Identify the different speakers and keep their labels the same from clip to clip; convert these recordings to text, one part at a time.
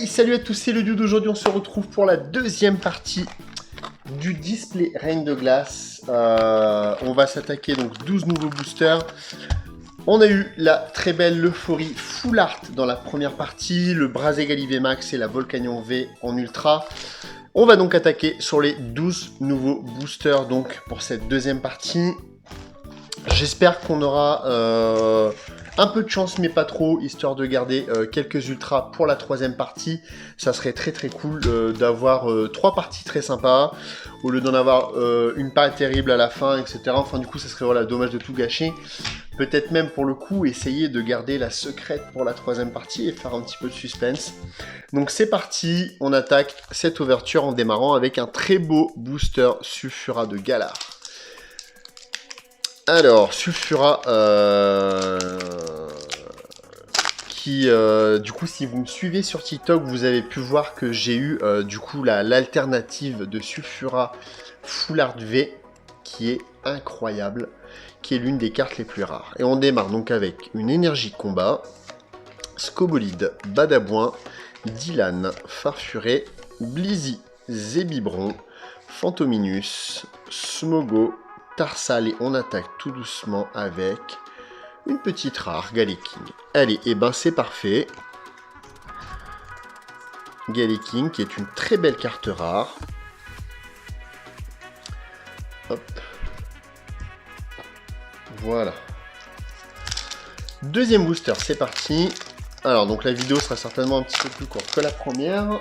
Speaker 1: Hey, salut à tous, c'est le Dude. Aujourd'hui on se retrouve pour la deuxième partie du display Reign de Glace. On va s'attaquer donc 12 nouveaux boosters. On a eu la très belle Euphorie Full Art dans la première partie, le Brazzegali V Max et la Volcanion V en Ultra. On va donc attaquer sur les 12 nouveaux boosters donc pour cette deuxième partie. J'espère qu'on aura un peu de chance, mais pas trop, histoire de garder quelques ultras pour la troisième partie. Ça serait très très cool d'avoir 3 parties très sympas, au lieu d'en avoir une pas terrible à la fin, etc. Enfin, du coup, ça serait voilà, dommage de tout gâcher. Peut-être même pour le coup, essayer de garder la secrète pour la troisième partie et faire un petit peu de suspense. Donc c'est parti, on attaque cette ouverture en démarrant avec un très beau booster Sulfura de Galar. Alors, Sulfura, qui, du coup, si vous me suivez sur TikTok, vous avez pu voir que j'ai eu, du coup, l'alternative de Sulfura Full Art V, qui est incroyable, qui est l'une des cartes les plus rares. Et on démarre donc avec une énergie combat, Scobolide, Badabouin, Dylan, Farfuré, Blizzy, Zébibron, Fantominus, Smogo, Tarsal, et on attaque tout doucement avec une petite rare, Galeking. Allez, et ben c'est parfait. Galeking, qui est une très belle carte rare. Hop. Voilà. Deuxième booster, c'est parti. Alors, donc la vidéo sera certainement un petit peu plus courte que la première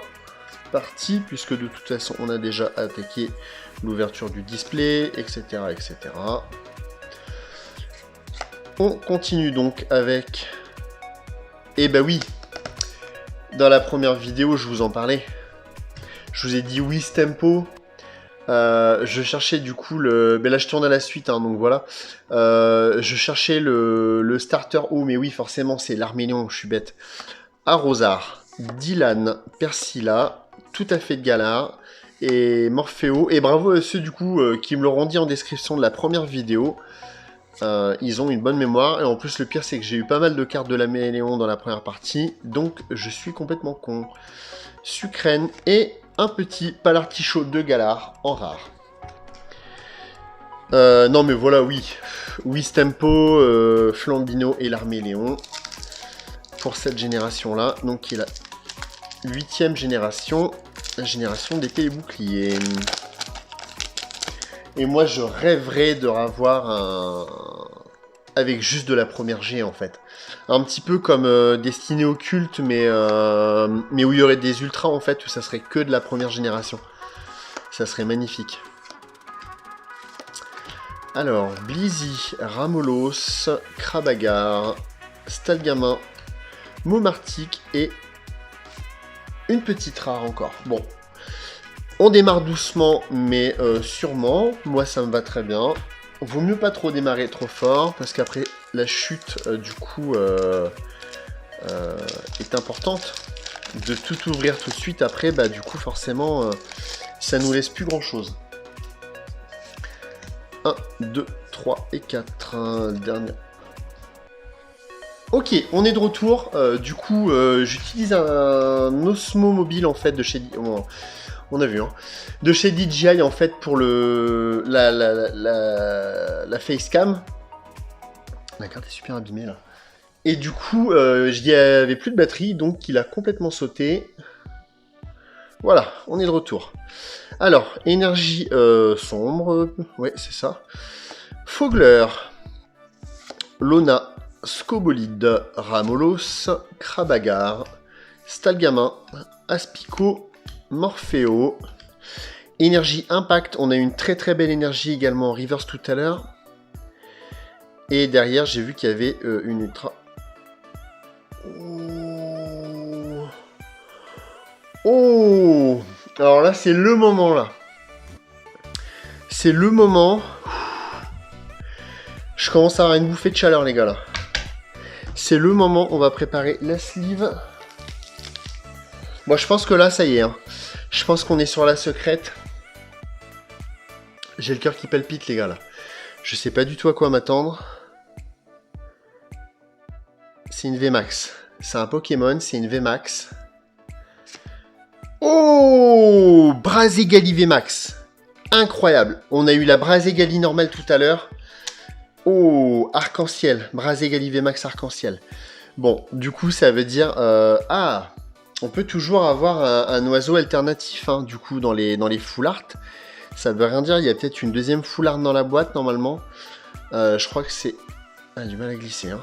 Speaker 1: partie, puisque de toute façon, on a déjà attaqué l'ouverture du display, etc., etc. On continue donc avec... Eh ben oui, dans la première vidéo, je vous en parlais. Je vous ai dit oui, Tempo. Je cherchais du coup le... Ben là, je tourne à la suite, hein, donc voilà. Je cherchais le starter haut, mais oui, forcément, c'est l'Arménion, je suis bête. Arrosar, Dylan, Persilla, tout à fait de Galar, et Morpheo. Et bravo à ceux du coup qui me l'auront dit en description de la première vidéo. Ils ont une bonne mémoire, et en plus le pire c'est que j'ai eu pas mal de cartes de la Méléon dans la première partie, donc je suis complètement con. Sucrène et un petit Palartichaud de Galar en rare. Non mais voilà, oui. Tempo, Flambino et l'Arméléon pour cette génération-là, donc qui est la 8e génération, la génération d'épée et boucliers. Et moi, je rêverais de revoir un... avec juste de la première G, en fait. Un petit peu comme Destinée Occulte, mais où il y aurait des ultras, en fait, où ça serait que de la première génération. Ça serait magnifique. Alors, Blizzy, Ramolos, Krabagar, Stalgamin, Momartic et une petite rare encore. Bon. On démarre doucement, mais sûrement. Moi, ça me va très bien. Vaut mieux pas trop démarrer trop fort, parce qu'après, la chute, du coup, est importante. De tout ouvrir tout de suite, après, bah, du coup, forcément, ça nous laisse plus grand-chose. 1, 2, 3 et 4. Dernier. Ok, on est de retour. Du coup, j'utilise un Osmo Mobile, en fait, de chez... On a vu, hein. De chez DJI, en fait, pour le la facecam. La carte est super abîmée, là. Et du coup, je n'y avais plus de batterie, donc il a complètement sauté. Voilà, on est de retour. Alors, énergie sombre. Ouais, c'est ça. Fogler. Lona. Scobolide. Ramolos. Krabagar. Stalgamin. Aspico. Morpheo, énergie impact, on a une très très belle énergie également en reverse tout à l'heure. Et derrière, j'ai vu qu'il y avait une ultra. Oh, alors là, c'est le moment là. C'est le moment. Je commence à avoir une bouffée de chaleur, les gars là. C'est le moment, on va préparer la sleeve. Moi, je pense que là, ça y est, hein. Je pense qu'on est sur la secrète. J'ai le cœur qui palpite, les gars, là. Je sais pas du tout à quoi m'attendre. C'est une VMAX. C'est un Pokémon, c'est une VMAX. Oh, Braségali VMAX. Incroyable. On a eu la Braségali normale tout à l'heure. Oh, arc-en-ciel. Braségali VMAX arc-en-ciel. Bon, du coup, ça veut dire... ah, on peut toujours avoir un oiseau alternatif, hein, du coup, dans les full art. Ça veut rien dire, il y a peut-être une deuxième full art dans la boîte, normalement. Je crois que c'est... Ah, du mal à glisser, hein.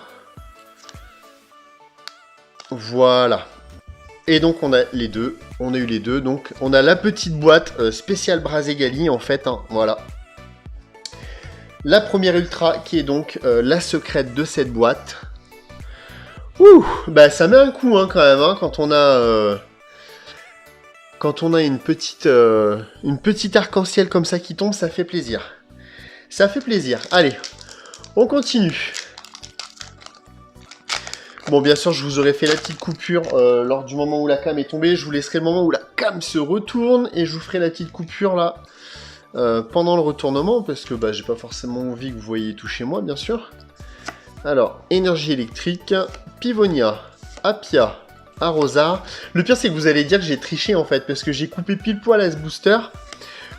Speaker 1: Voilà. Et donc, on a les deux. On a eu les deux. Donc, on a la petite boîte spéciale Braségali, en fait, hein, voilà. La première ultra, qui est donc la secrète de cette boîte. Ouh, bah ça met un coup hein, quand même, hein, quand on a une petite arc-en-ciel comme ça qui tombe, ça fait plaisir. Ça fait plaisir. Allez, on continue. Bon, bien sûr, je vous aurais fait la petite coupure lors du moment où la cam est tombée. Je vous laisserai le moment où la cam se retourne et je vous ferai la petite coupure là pendant le retournement parce que bah, j'ai pas forcément envie que vous voyiez tout chez moi, bien sûr. Alors, énergie électrique, Pivonia, Apia, Arrosar. Le pire, c'est que vous allez dire que j'ai triché, en fait, parce que j'ai coupé pile poil à ce booster.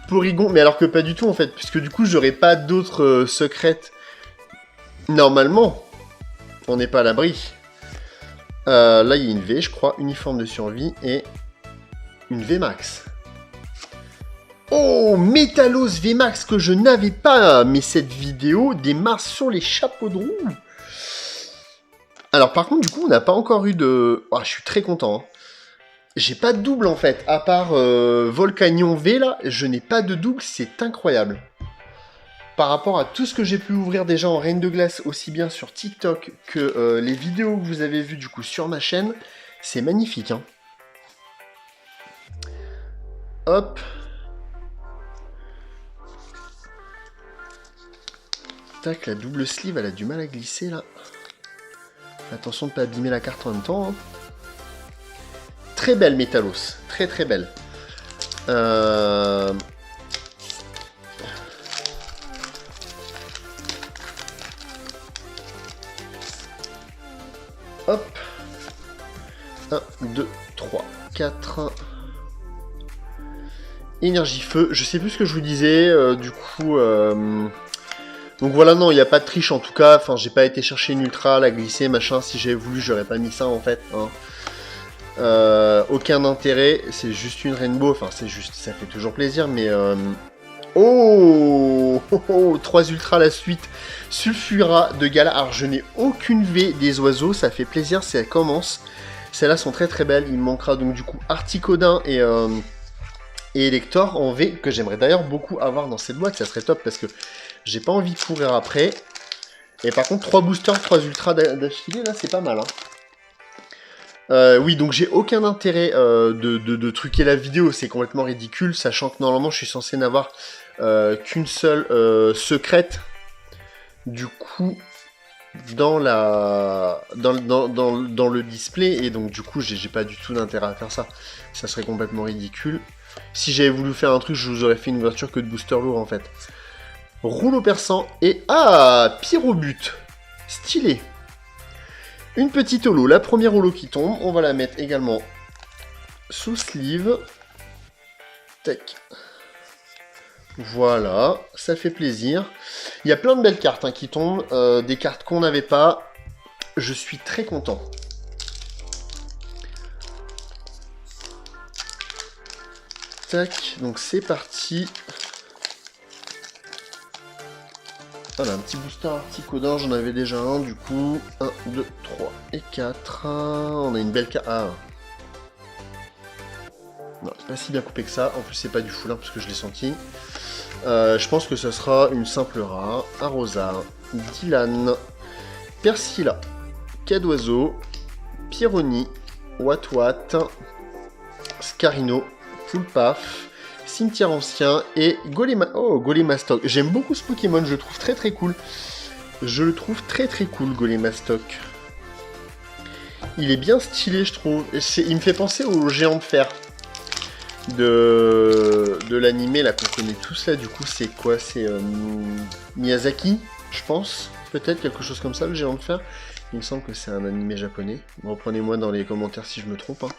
Speaker 1: Porygon, mais alors que pas du tout, en fait, puisque du coup, j'aurais pas d'autres secrètes. Normalement, on n'est pas à l'abri. Là, il y a une V, je crois, uniforme de survie, et une VMAX. Oh, Métalos VMAX que je n'avais pas, mais cette vidéo démarre sur les chapeaux de roue. Alors par contre, du coup, on n'a pas encore eu de... Oh, je suis très content. Hein. J'ai pas de double, en fait. À part Volcanion V, là, je n'ai pas de double. C'est incroyable. Par rapport à tout ce que j'ai pu ouvrir déjà en Reine de Glace, aussi bien sur TikTok que les vidéos que vous avez vues, du coup, sur ma chaîne, c'est magnifique. Hein. Hop. Tac, la double sleeve, elle a du mal à glisser, là. Attention de ne pas abîmer la carte en même temps. Hein. Très belle Métalos. Très très belle. Hop. 1, 2, 3, 4. Énergie feu. Je sais plus ce que je vous disais. Du coup... Donc voilà, non, il n'y a pas de triche en tout cas. Enfin, j'ai pas été chercher une ultra, la glisser, machin. Si j'avais voulu, j'aurais pas mis ça en fait. Hein. Aucun intérêt. C'est juste une rainbow. Enfin, c'est juste, ça fait toujours plaisir. Mais oh, 3 ultras à la suite. Sulfura de Gala. Alors, je n'ai aucune V des oiseaux. Ça fait plaisir. Ça commence. Celles-là sont très très belles. Il me manquera donc du coup Articodin et Elector en V que j'aimerais d'ailleurs beaucoup avoir dans cette boîte. Ça serait top parce que j'ai pas envie de courir après. Et par contre, 3 boosters, 3 ultras d'affilée, là, c'est pas mal. Hein. Oui, donc j'ai aucun intérêt de truquer la vidéo. C'est complètement ridicule, sachant que normalement, je suis censé n'avoir qu'une seule secrète. Du coup, dans le display. Et donc, du coup, j'ai pas du tout d'intérêt à faire ça. Ça serait complètement ridicule. Si j'avais voulu faire un truc, je vous aurais fait une ouverture que de booster lourd, en fait. Rouleau perçant et... Ah, Pyrobut. Stylé. Une petite holo. La première holo qui tombe, on va la mettre également sous sleeve. Tac. Voilà, ça fait plaisir. Il y a plein de belles cartes hein, qui tombent. Des cartes qu'on n'avait pas. Je suis très content. Tac, donc c'est parti. Voilà, un petit booster Articodin, j'en avais déjà un, du coup. 1, 2, 3 et 4. On a une belle carte. Ah. Non, c'est pas si bien coupé que ça. En plus, c'est pas du full parce que je l'ai senti. Je pense que ce sera une simple rare. Arrosar, Dylan, Persila, Cadoiseau, Pyroni, Watwat, Scarino, Poulpaf, Cimetière Ancien et Golémastoc. J'aime beaucoup ce Pokémon, je le trouve très très cool. Je le trouve très très cool, Golémastoc. Il est bien stylé, je trouve. Il me fait penser au géant de fer de l'animé là qu'on connaît tous là. Du coup, c'est quoi? C'est Miyazaki, je pense. Peut-être quelque chose comme ça, le géant de fer. Il me semble que c'est un animé japonais. Reprenez-moi dans les commentaires si je me trompe. Hein.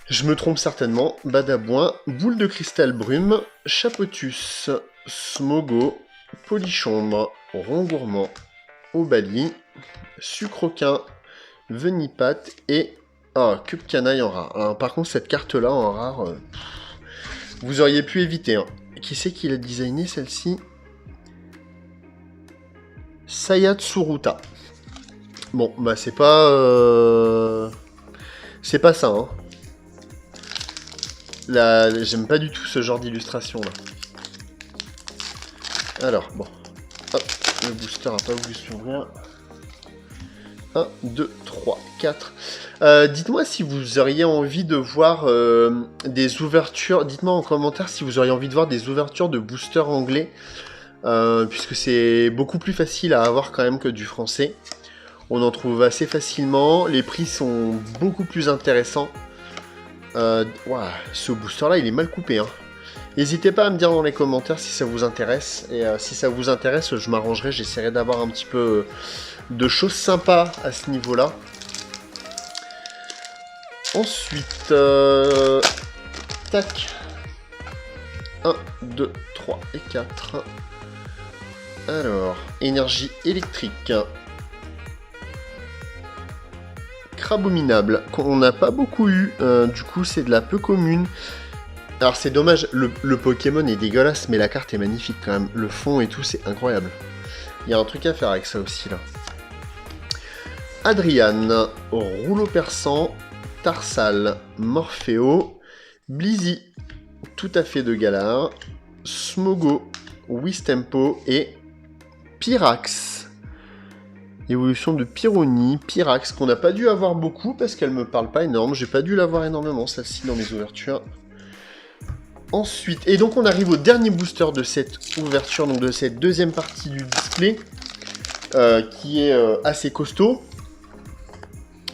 Speaker 1: Je me trompe certainement. Badabouin, boule de cristal brume, chapotus, smogo, polichombre, rond gourmand, obali, sucroquin, venipat et cube canaille en rare. Alors, par contre, cette carte-là en rare, vous auriez pu éviter. Hein. Qui c'est qui l'a designé celle-ci? Sayat Suruta. Bon, bah c'est pas... C'est pas ça, hein. Là, j'aime pas du tout ce genre d'illustration, là. Alors, bon. Hop, le booster a pas voulu s'ouvrir. 1, 2, 3, 4. Dites-moi si vous auriez envie de voir des ouvertures. Dites-moi en commentaire si vous auriez envie de voir des ouvertures de boosters anglais. Puisque c'est beaucoup plus facile à avoir quand même que du français. On en trouve assez facilement. Les prix sont beaucoup plus intéressants. Wow, ce booster là il est mal coupé. Hein. N'hésitez pas à me dire dans les commentaires si ça vous intéresse. Et si ça vous intéresse, je m'arrangerai. J'essaierai d'avoir un petit peu de choses sympas à ce niveau là. Ensuite, tac. 1, 2, 3 et 4. Alors, énergie électrique. Crabominable, qu'on n'a pas beaucoup eu, du coup c'est de la peu commune. Alors c'est dommage, le Pokémon est dégueulasse, mais la carte est magnifique quand même. Le fond et tout, c'est incroyable. Il y a un truc à faire avec ça aussi là. Adrian, rouleau perçant, Tarsal, Morpheo, Blizzy, tout à fait de Galar, Smogo, Wistempo et Pyrax. Évolution de Pyronie, Pyrax, qu'on n'a pas dû avoir beaucoup parce qu'elle me parle pas énorme. J'ai pas dû l'avoir énormément, celle-ci, dans mes ouvertures. Ensuite, et donc on arrive au dernier booster de cette ouverture, donc de cette deuxième partie du display, qui est assez costaud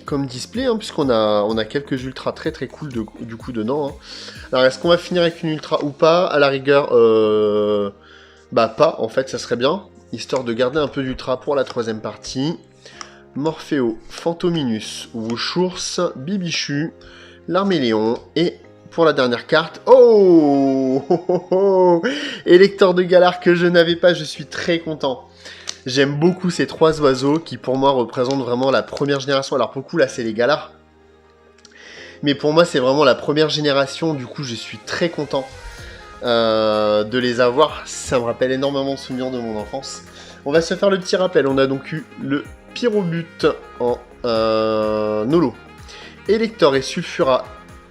Speaker 1: comme display, hein, puisqu'on a quelques ultras très très cool du coup dedans. Hein. Alors est-ce qu'on va finir avec une ultra ou pas? À la rigueur, bah pas, en fait, ça serait bien. Histoire de garder un peu d'ultra pour la troisième partie. Morpheo, Phantominus, Wushours, Bibichu, l'Arméléon, et pour la dernière carte... Oh, Électeur de Galar que je n'avais pas, je suis très content. J'aime beaucoup ces trois oiseaux qui pour moi représentent vraiment la première génération. Alors pour le coup là c'est les Galars. Mais pour moi c'est vraiment la première génération, du coup je suis très content. De les avoir, ça me rappelle énormément de souvenirs de mon enfance. On va se faire le petit rappel, on a donc eu le Pyrobut en holo, Elector et Sulfura.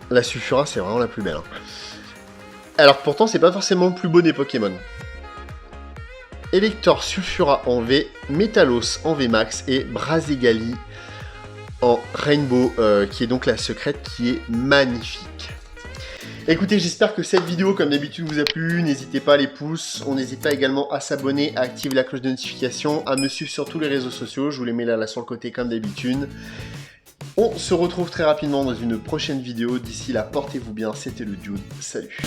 Speaker 1: La Sulfura c'est vraiment la plus belle. Hein. Alors pourtant c'est pas forcément le plus beau des Pokémon. Elector Sulfura en V, Metalos en V Max et Brazegali en Rainbow, qui est donc la secrète qui est magnifique. Écoutez, j'espère que cette vidéo, comme d'habitude, vous a plu. N'hésitez pas à les pouces. On n'hésite pas également à s'abonner, à activer la cloche de notification, à me suivre sur tous les réseaux sociaux. Je vous les mets là sur le côté comme d'habitude. On se retrouve très rapidement dans une prochaine vidéo. D'ici là, portez-vous bien. C'était le Dude. Salut.